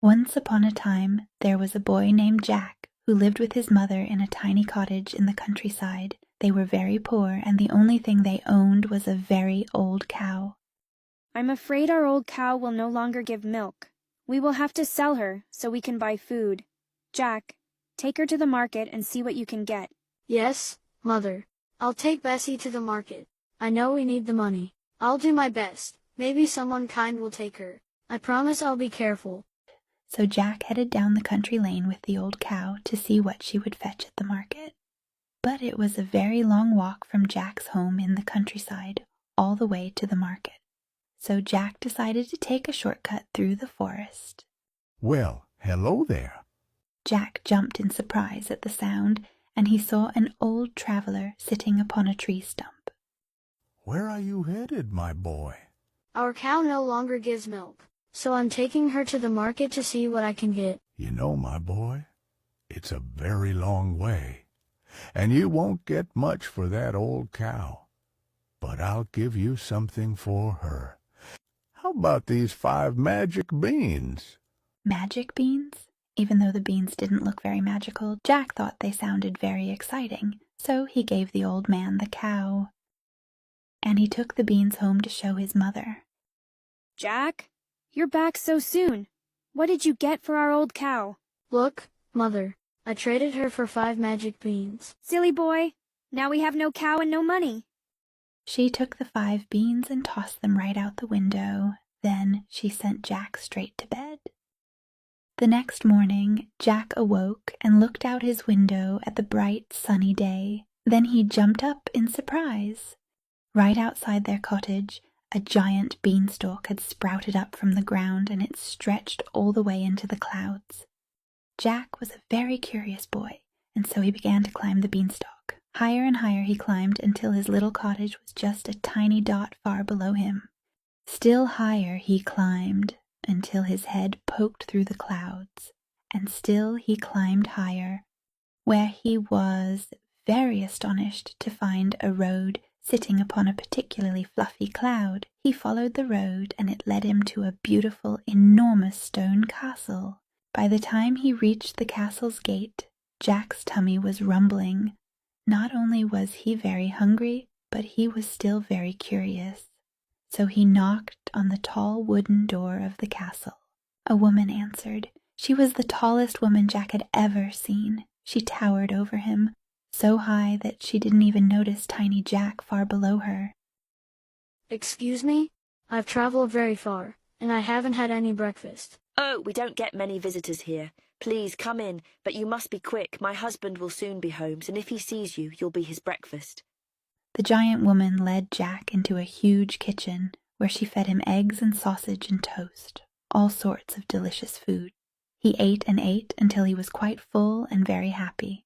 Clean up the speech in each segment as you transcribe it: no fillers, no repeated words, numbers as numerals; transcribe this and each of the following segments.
Once upon a time, there was a boy named Jack who lived with his mother in a tiny cottage in the countryside. They were very poor, and the only thing they owned was a very old cow. I'm afraid our old cow will no longer give milk. We will have to sell her so we can buy food. Jack, take her to the market and see what you can get. Yes, Mother. I'll take Bessie to the market. I know we need the money. I'll do my best. Maybe someone kind will take her. I promise I'll be careful. So Jack headed down the country lane with the old cow to see what she would fetch at the market. But it was a very long walk from Jack's home in the countryside all the way to the market. So Jack decided to take a shortcut through the forest. Well, hello there. Jack jumped in surprise at the sound, and he saw an old traveler sitting upon a tree stump. Where are you headed, my boy? Our cow no longer gives milk, so I'm taking her to the market to see what I can get. You know, my boy, it's a very long way, and you won't get much for that old cow. But I'll give you something for her. How about these 5 magic beans? Magic beans? Even though the beans didn't look very magical, Jack thought they sounded very exciting, so he gave the old man the cow. And he took the beans home to show his mother. Jack, you're back so soon. What did you get for our old cow? Look, Mother, I traded her for 5 magic beans. Silly boy, now we have no cow and no money. She took the 5 beans and tossed them right out the window. Then she sent Jack straight to bed. The next morning, Jack awoke and looked out his window at the bright, sunny day. Then he jumped up in surprise. Right outside their cottage, a giant beanstalk had sprouted up from the ground, and it stretched all the way into the clouds. Jack was a very curious boy, and so he began to climb the beanstalk. Higher and higher he climbed until his little cottage was just a tiny dot far below him. Still higher he climbed until his head poked through the clouds, and still he climbed higher, where he was very astonished to find a road sitting upon a particularly fluffy cloud. He followed the road, and it led him to a beautiful, enormous stone castle. By the time he reached the castle's gate, Jack's tummy was rumbling. Not only was he very hungry, but he was still very curious. So he knocked on the tall wooden door of the castle. A woman answered. She was the tallest woman Jack had ever seen. She towered over him, so high that she didn't even notice tiny Jack far below her. Excuse me? I've traveled very far, and I haven't had any breakfast. Oh, we don't get many visitors here. Please come in, but you must be quick. My husband will soon be home, and if he sees you, you'll be his breakfast. The giant woman led Jack into a huge kitchen where she fed him eggs and sausage and toast, all sorts of delicious food. He ate and ate until he was quite full and very happy.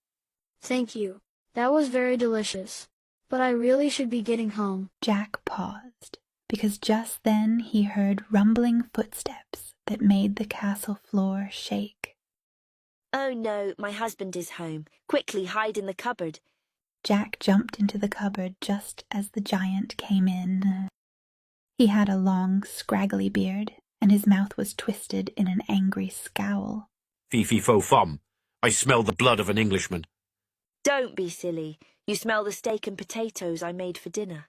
Thank you. That was very delicious. But I really should be getting home. Jack paused, because just then he heard rumbling footsteps that made the castle floor shake. Oh no, my husband is home. Quickly hide in the cupboard. Jack jumped into the cupboard just as the giant came in. He had a long, scraggly beard, and his mouth was twisted in an angry scowl. Fee-fee-fo-fum. I smell the blood of an Englishman. Don't be silly. You smell the steak and potatoes I made for dinner.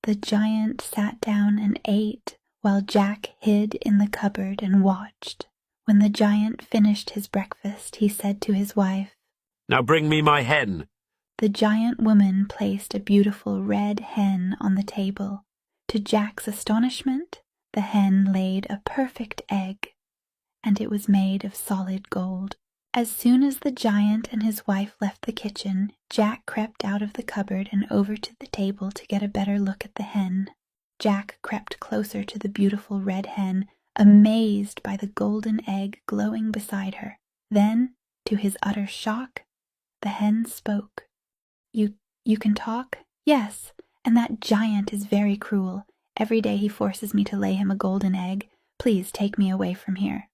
The giant sat down and ate, while Jack hid in the cupboard and watched. When the giant finished his breakfast, he said to his wife, Now bring me my hen. The giant woman placed a beautiful red hen on the table. To Jack's astonishment, the hen laid a perfect egg, and it was made of solid gold. As soon as the giant and his wife left the kitchen, Jack crept out of the cupboard and over to the table to get a better look at the hen. Jack crept closer to the beautiful red hen, amazed by the golden egg glowing beside her. Then, to his utter shock, the hen spoke. You can talk? Yes, and that giant is very cruel. Every day he forces me to lay him a golden egg. Please take me away from here.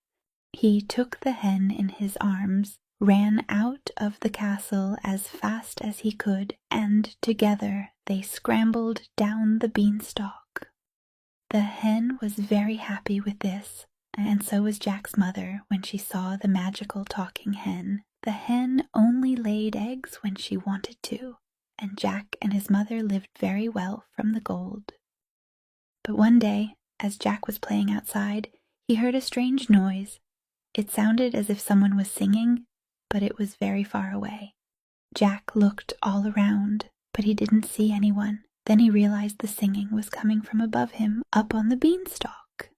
He took the hen in his arms, ran out of the castle as fast as he could, and together they scrambled down the beanstalk. The hen was very happy with this, and so was Jack's mother when she saw the magical talking hen. The hen only laid eggs when she wanted to, and Jack and his mother lived very well from the gold. But one day, as Jack was playing outside, he heard a strange noise. It sounded as if someone was singing, but it was very far away. Jack looked all around, but he didn't see anyone. Then he realized the singing was coming from above him, up on the beanstalk.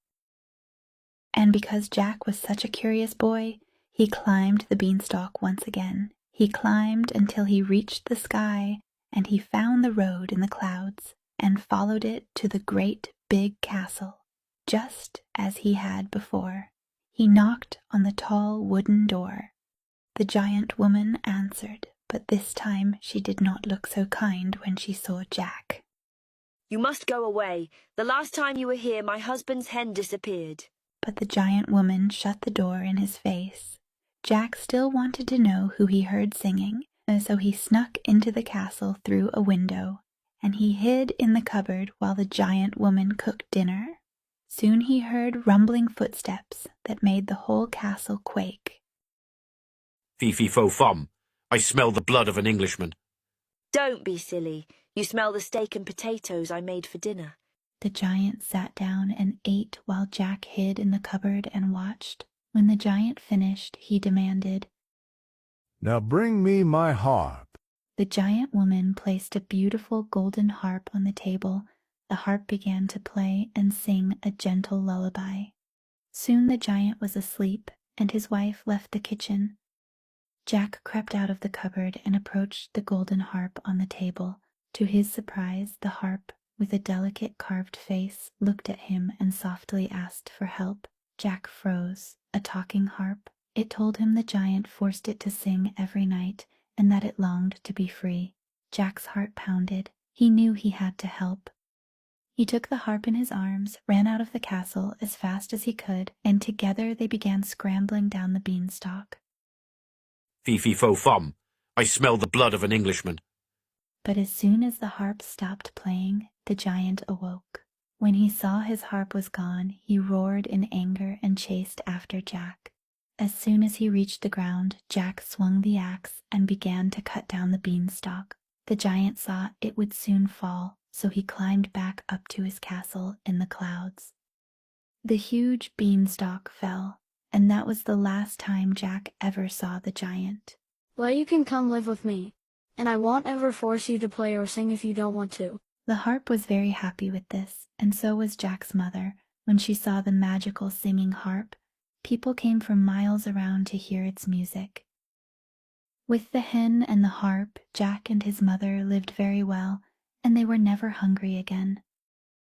And because Jack was such a curious boy, he climbed the beanstalk once again. He climbed until he reached the sky, and he found the road in the clouds, and followed it to the great big castle, just as he had before. He knocked on the tall wooden door. The giant woman answered, but this time she did not look so kind when she saw Jack. You must go away. The last time you were here, my husband's hen disappeared. But the giant woman shut the door in his face. Jack still wanted to know who he heard singing, and so he snuck into the castle through a window, and he hid in the cupboard while the giant woman cooked dinner. Soon he heard rumbling footsteps that made the whole castle quake. Fee-fee-fo-fum. I smell the blood of an Englishman. Don't be silly. You smell the steak and potatoes I made for dinner. The giant sat down and ate while Jack hid in the cupboard and watched. When the giant finished, he demanded, Now bring me my harp. The giant woman placed a beautiful golden harp on the table. The harp began to play and sing a gentle lullaby. Soon the giant was asleep, and his wife left the kitchen. Jack crept out of the cupboard and approached the golden harp on the table. To his surprise, the harp, with a delicate carved face, looked at him and softly asked for help. Jack froze. A talking harp. It told him the giant forced it to sing every night, and that it longed to be free. Jack's heart pounded. He knew he had to help. He took the harp in his arms, ran out of the castle as fast as he could, and together they began scrambling down the beanstalk. Fee-fee-fo-fum. I smell the blood of an Englishman. But as soon as the harp stopped playing, the giant awoke. When he saw his harp was gone, he roared in anger and chased after Jack. As soon as he reached the ground, Jack swung the axe and began to cut down the beanstalk. The giant saw it would soon fall, so he climbed back up to his castle in the clouds. The huge beanstalk fell, and that was the last time Jack ever saw the giant. Well, you can come live with me, and I won't ever force you to play or sing if you don't want to. The harp was very happy with this, and so was Jack's mother. When she saw the magical singing harp, people came from miles around to hear its music. With the hen and the harp, Jack and his mother lived very well, and they were never hungry again.